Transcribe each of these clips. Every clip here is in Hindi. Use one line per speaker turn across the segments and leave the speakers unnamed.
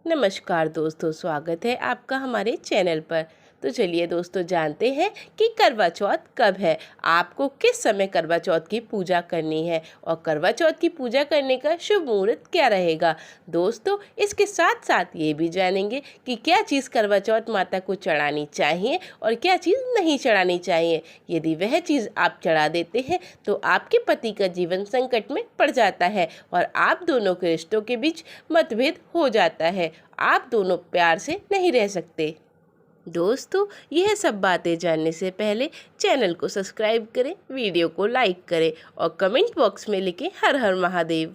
नमस्कार दोस्तों, स्वागत है आपका हमारे चैनल पर। तो चलिए दोस्तों, जानते हैं कि करवा चौथ कब है, आपको किस समय करवा चौथ की पूजा करनी है और करवा चौथ की पूजा करने का शुभ मुहूर्त क्या रहेगा। दोस्तों, इसके साथ साथ ये भी जानेंगे कि क्या चीज़ करवा चौथ माता को चढ़ानी चाहिए और क्या चीज़ नहीं चढ़ानी चाहिए। यदि वह चीज़ आप चढ़ा देते हैं तो आपके पति का जीवन संकट में पड़ जाता है और आप दोनों के रिश्तों के बीच मतभेद हो जाता है। आप दोनों प्यार से नहीं रह सकते। दोस्तों, यह सब बातें जानने से पहले चैनल को सब्सक्राइब करें, वीडियो को लाइक करें और कमेंट बॉक्स में लिखें हर हर महादेव।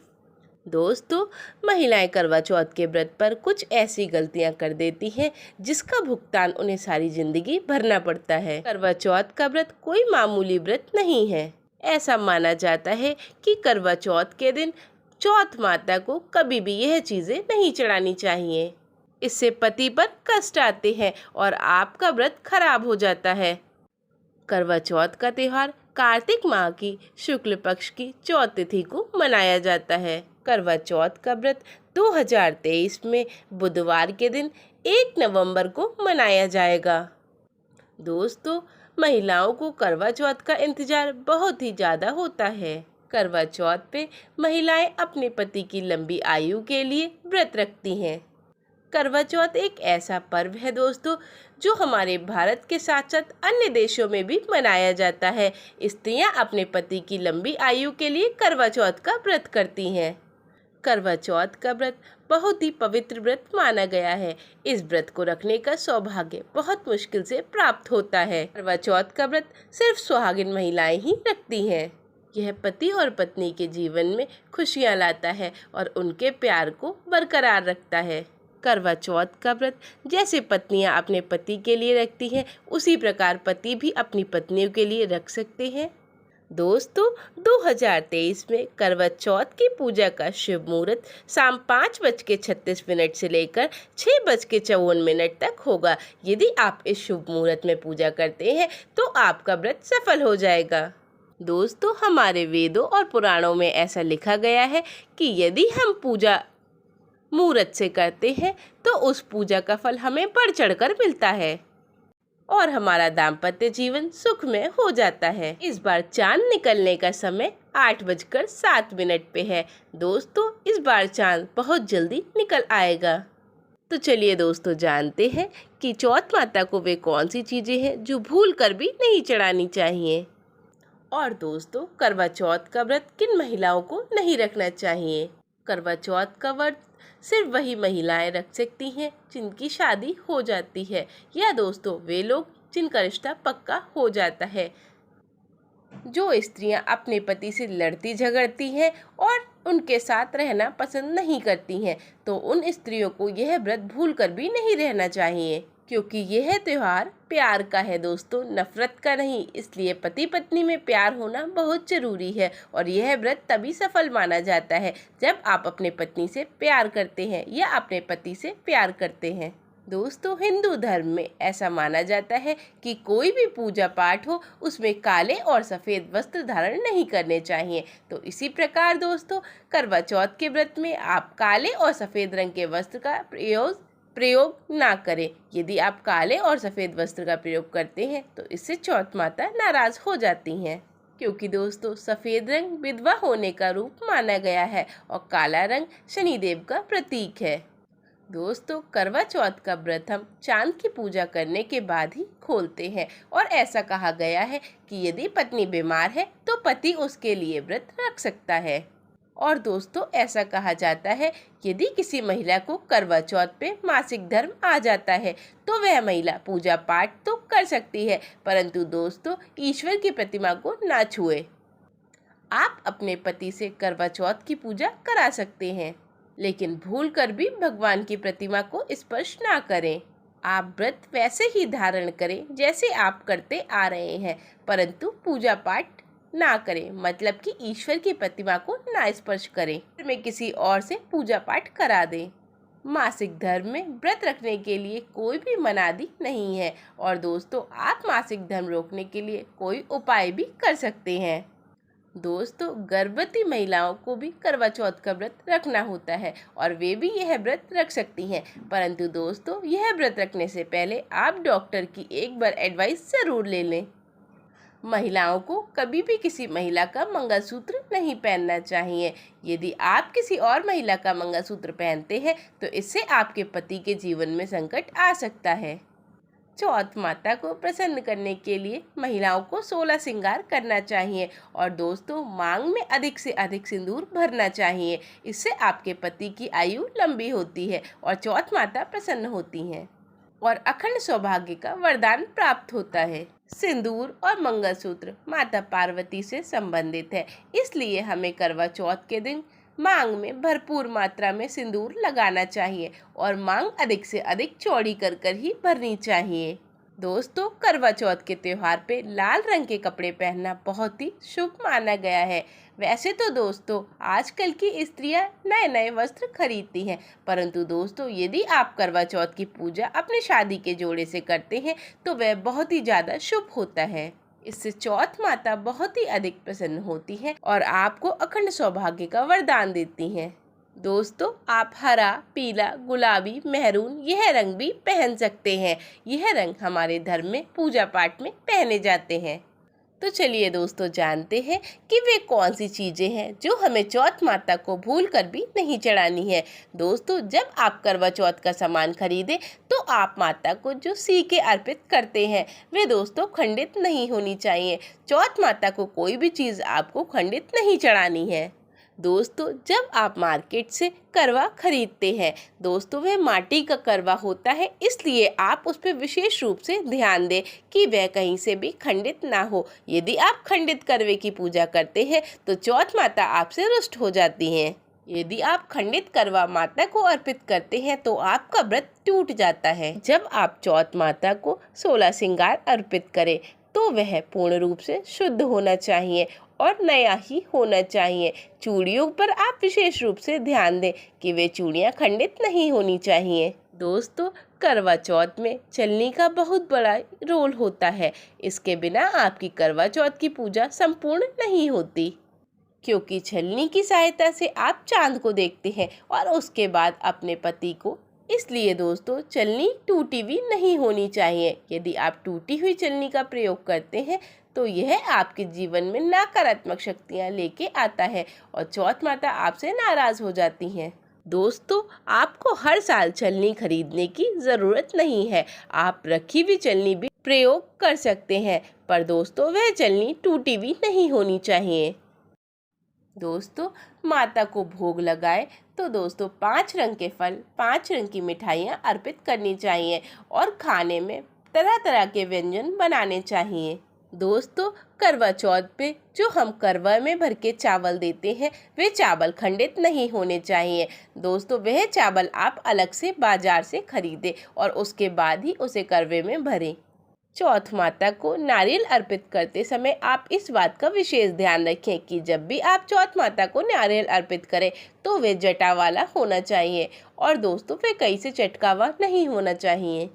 दोस्तों, महिलाएं करवा चौथ के व्रत पर कुछ ऐसी गलतियां कर देती हैं जिसका भुगतान उन्हें सारी जिंदगी भरना पड़ता है। करवा चौथ का व्रत कोई मामूली व्रत नहीं है। ऐसा माना जाता है कि करवा चौथ के दिन चौथ माता को कभी भी यह चीज़ें नहीं चढ़ानी चाहिए। इससे पति पर कष्ट आते हैं और आपका व्रत खराब हो जाता है। करवा चौथ का त्यौहार कार्तिक माह की शुक्ल पक्ष की चौथ तिथि को मनाया जाता है। करवा चौथ का व्रत 2023 में बुधवार के दिन 1 नवंबर को मनाया जाएगा। दोस्तों, महिलाओं को करवा चौथ का इंतजार बहुत ही ज़्यादा होता है। करवा चौथ पे महिलाएं अपने पति की लंबी आयु के लिए व्रत रखती हैं। करवा चौथ एक ऐसा पर्व है दोस्तों, जो हमारे भारत के साथ साथ अन्य देशों में भी मनाया जाता है। स्त्रियां अपने पति की लंबी आयु के लिए करवा चौथ का व्रत करती हैं। करवा चौथ का व्रत बहुत ही पवित्र व्रत माना गया है। इस व्रत को रखने का सौभाग्य बहुत मुश्किल से प्राप्त होता है। करवा चौथ का व्रत सिर्फ सुहागिन महिलाएं ही रखती हैं। यह पति और पत्नी के जीवन में खुशियां लाता है और उनके प्यार को बरकरार रखता है। करवा चौथ का व्रत जैसे पत्नियां अपने पति के लिए रखती हैं, उसी प्रकार पति भी अपनी पत्नियों के लिए रख सकते हैं। दोस्तों, 2023 में करवा चौथ की पूजा का शुभ मुहूर्त शाम 5:36 से लेकर 6:54 तक होगा। यदि आप इस शुभ मुहूर्त में पूजा करते हैं तो आपका व्रत सफल हो जाएगा। दोस्तों, हमारे वेदों और पुराणों में ऐसा लिखा गया है कि यदि हम पूजा मुहूर्त से करते हैं तो उस पूजा का फल हमें बढ़ चढ़कर मिलता है और हमारा दाम्पत्य जीवन सुखमय हो जाता है। इस बार चांद निकलने का समय 8:07 पे है। दोस्तों, इस बार चांद बहुत जल्दी निकल आएगा। तो चलिए दोस्तों, जानते हैं कि चौथ माता को वे कौन सी चीज़ें हैं जो भूल कर भी नहीं चढ़ानी चाहिए। और दोस्तों, करवा चौथ का व्रत किन महिलाओं को नहीं रखना चाहिए। करवा चौथ का व्रत सिर्फ वही महिलाएं रख सकती हैं जिनकी शादी हो जाती है, या दोस्तों वे लोग जिनका रिश्ता पक्का हो जाता है। जो स्त्रियां अपने पति से लड़ती झगड़ती हैं और उनके साथ रहना पसंद नहीं करती हैं, तो उन स्त्रियों को यह व्रत भूल कर भी नहीं रहना चाहिए, क्योंकि यह त्यौहार प्यार का है दोस्तों, नफरत का नहीं। इसलिए पति पत्नी में प्यार होना बहुत ज़रूरी है और यह व्रत तभी सफल माना जाता है जब आप अपने पत्नी से प्यार करते हैं या अपने पति से प्यार करते हैं। दोस्तों, हिंदू धर्म में ऐसा माना जाता है कि कोई भी पूजा पाठ हो उसमें काले और सफ़ेद वस्त्र धारण नहीं करने चाहिए। तो इसी प्रकार दोस्तों, करवा चौथ के व्रत में आप काले और सफ़ेद रंग के वस्त्र का प्रयोग ना करें। यदि आप काले और सफ़ेद वस्त्र का प्रयोग करते हैं तो इससे चौथ माता नाराज़ हो जाती हैं, क्योंकि दोस्तों सफ़ेद रंग विधवा होने का रूप माना गया है और काला रंग शनिदेव का प्रतीक है। दोस्तों, करवा चौथ का व्रत हम चांद की पूजा करने के बाद ही खोलते हैं और ऐसा कहा गया है कि यदि पत्नी बीमार है तो पति उसके लिए व्रत रख सकता है। और दोस्तों, ऐसा कहा जाता है यदि किसी महिला को करवा चौथ पे मासिक धर्म आ जाता है तो वह महिला पूजा पाठ तो कर सकती है, परंतु दोस्तों ईश्वर की प्रतिमा को ना छुए। आप अपने पति से करवा चौथ की पूजा करा सकते हैं, लेकिन भूल कर भी भगवान की प्रतिमा को स्पर्श ना करें। आप व्रत वैसे ही धारण करें जैसे आप करते आ रहे हैं, परंतु पूजा पाठ ना करें, मतलब कि ईश्वर की प्रतिमा को ना स्पर्श करें। में किसी और से पूजा पाठ करा दें। मासिक धर्म में व्रत रखने के लिए कोई भी मनादी नहीं है और दोस्तों आप मासिक धर्म रोकने के लिए कोई उपाय भी कर सकते हैं। दोस्तों गर्भवती महिलाओं को भी करवा चौथ का व्रत रखना होता है और वे भी यह व्रत रख सकती हैं, परंतु दोस्तों यह व्रत रखने से पहले आप डॉक्टर की एक बार एडवाइस ज़रूर ले लें। महिलाओं को कभी भी किसी महिला का मंगलसूत्र नहीं पहनना चाहिए। यदि आप किसी और महिला का मंगलसूत्र पहनते हैं तो इससे आपके पति के जीवन में संकट आ सकता है। चौथ माता को प्रसन्न करने के लिए महिलाओं को 16 श्रृंगार करना चाहिए और दोस्तों मांग में अधिक से अधिक सिंदूर भरना चाहिए। इससे आपके पति की आयु लंबी होती है और चौथ माता प्रसन्न होती हैं और अखंड सौभाग्य का वरदान प्राप्त होता है। सिंदूर और मंगलसूत्र माता पार्वती से संबंधित है, इसलिए हमें करवा चौथ के दिन मांग में भरपूर मात्रा में सिंदूर लगाना चाहिए और मांग अधिक से अधिक चौड़ी कर ही भरनी चाहिए। दोस्तों करवा चौथ के त्योहार पे लाल रंग के कपड़े पहनना बहुत ही शुभ माना गया है। वैसे तो दोस्तों आजकल की स्त्रियां नए नए वस्त्र खरीदती हैं, परंतु दोस्तों यदि आप करवा चौथ की पूजा अपने शादी के जोड़े से करते हैं तो वह बहुत ही ज़्यादा शुभ होता है। इससे चौथ माता बहुत ही अधिक प्रसन्न होती है और आपको अखंड सौभाग्य का वरदान देती हैं। दोस्तों आप हरा, पीला, गुलाबी, मेहरून यह रंग भी पहन सकते हैं। यह रंग हमारे धर्म में पूजा पाठ में पहने जाते हैं। तो चलिए दोस्तों जानते हैं कि वे कौन सी चीज़ें हैं जो हमें चौथ माता को भूल कर भी नहीं चढ़ानी है। दोस्तों जब आप करवा चौथ का सामान खरीदें तो आप माता को जो सीके अर्पित करते हैं वे दोस्तों खंडित नहीं होनी चाहिए। चौथ माता को कोई भी चीज़ आपको खंडित नहीं चढ़ानी है। दोस्तों जब आप मार्केट से करवा खरीदते हैं दोस्तों वह माटी का करवा होता है, इसलिए आप उस पर विशेष रूप से ध्यान दें कि वह कहीं से भी खंडित ना हो। यदि आप खंडित करवे की पूजा करते हैं तो चौथ माता आपसे रुष्ट हो जाती हैं। यदि आप खंडित करवा माता को अर्पित करते हैं तो आपका व्रत टूट जाता है। जब आप चौथ माता को 16 श्रृंगार अर्पित करें तो वह पूर्ण रूप से शुद्ध होना चाहिए और नया ही होना चाहिए। चूड़ियों पर आप विशेष रूप से ध्यान दें कि वे चूड़ियाँ खंडित नहीं होनी चाहिए। दोस्तों करवा चौथ में चलनी का बहुत बड़ा रोल होता है। इसके बिना आपकी करवा चौथ की पूजा संपूर्ण नहीं होती, क्योंकि छलनी की सहायता से आप चांद को देखते हैं और उसके बाद अपने पति को। इसलिए दोस्तों चलनी टूटी हुई नहीं होनी चाहिए। यदि आप टूटी हुई चलनी का प्रयोग करते हैं तो यह आपके जीवन में नकारात्मक शक्तियाँ लेके आता है और चौथ माता आपसे नाराज हो जाती हैं। दोस्तों आपको हर साल चलनी खरीदने की ज़रूरत नहीं है, आप रखी हुई चलनी भी प्रयोग कर सकते हैं, पर दोस्तों वह चलनी टूटी हुई नहीं होनी चाहिए। दोस्तों माता को भोग लगाए तो दोस्तों 5 रंग के फल, 5 रंग की मिठाइयाँ अर्पित करनी चाहिए और खाने में तरह तरह के व्यंजन बनाने चाहिए। दोस्तों करवा चौथ पे जो हम करवा में भर के चावल देते हैं वे चावल खंडित नहीं होने चाहिए। दोस्तों वह चावल आप अलग से बाजार से खरीदें और उसके बाद ही उसे करवे में भरें। चौथ माता को नारियल अर्पित करते समय आप इस बात का विशेष ध्यान रखें कि जब भी आप चौथ माता को नारियल अर्पित करें तो वे जटा वाला होना चाहिए और दोस्तों वे कहीं से चटकावा नहीं होना चाहिए।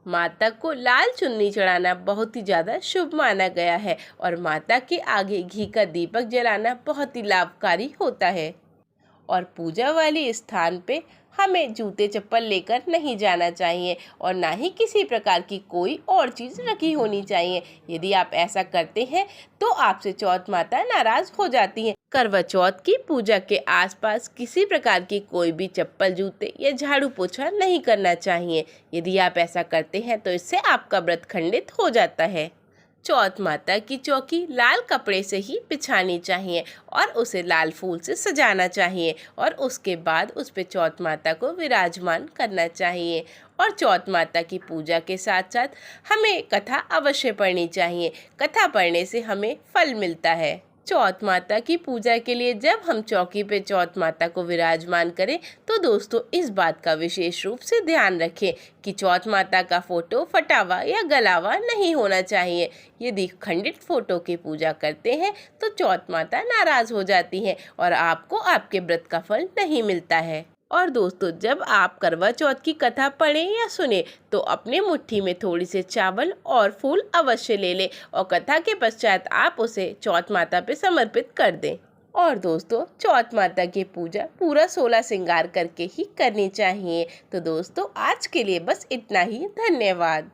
माता को लाल चुन्नी चढ़ाना बहुत ही ज़्यादा शुभ माना गया है और माता के आगे घी का दीपक जलाना बहुत ही लाभकारी होता है। और पूजा वाले स्थान पे हमें जूते चप्पल लेकर नहीं जाना चाहिए और ना ही किसी प्रकार की कोई और चीज़ रखी होनी चाहिए। यदि आप ऐसा करते हैं तो आपसे चौथ माता नाराज़ हो जाती हैं। करवा चौथ की पूजा के आसपास किसी प्रकार की कोई भी चप्पल, जूते या झाड़ू पोछा नहीं करना चाहिए। यदि आप ऐसा करते हैं तो इससे आपका व्रत खंडित हो जाता है। चौथ माता की चौकी लाल कपड़े से ही बिछानी चाहिए और उसे लाल फूल से सजाना चाहिए और उसके बाद उस पे चौथ माता को विराजमान करना चाहिए। और चौथ माता की पूजा के साथ साथ हमें कथा अवश्य पढ़नी चाहिए। कथा पढ़ने से हमें फल मिलता है। चौथ माता की पूजा के लिए जब हम चौकी पे चौथ माता को विराजमान करें तो दोस्तों इस बात का विशेष रूप से ध्यान रखें कि चौथ माता का फोटो फटावा या गलावा नहीं होना चाहिए। यदि खंडित फोटो की पूजा करते हैं तो चौथ माता नाराज हो जाती है और आपको आपके व्रत का फल नहीं मिलता है। और दोस्तों, जब आप करवा चौथ की कथा पढ़ें या सुने तो अपने मुट्ठी में थोड़ी से चावल और फूल अवश्य ले लें और कथा के पश्चात आप उसे चौथ माता पे समर्पित कर दें। और दोस्तों, चौथ माता की पूजा पूरा 16 श्रृंगार करके ही करनी चाहिए। तो दोस्तों, आज के लिए बस इतना ही। धन्यवाद।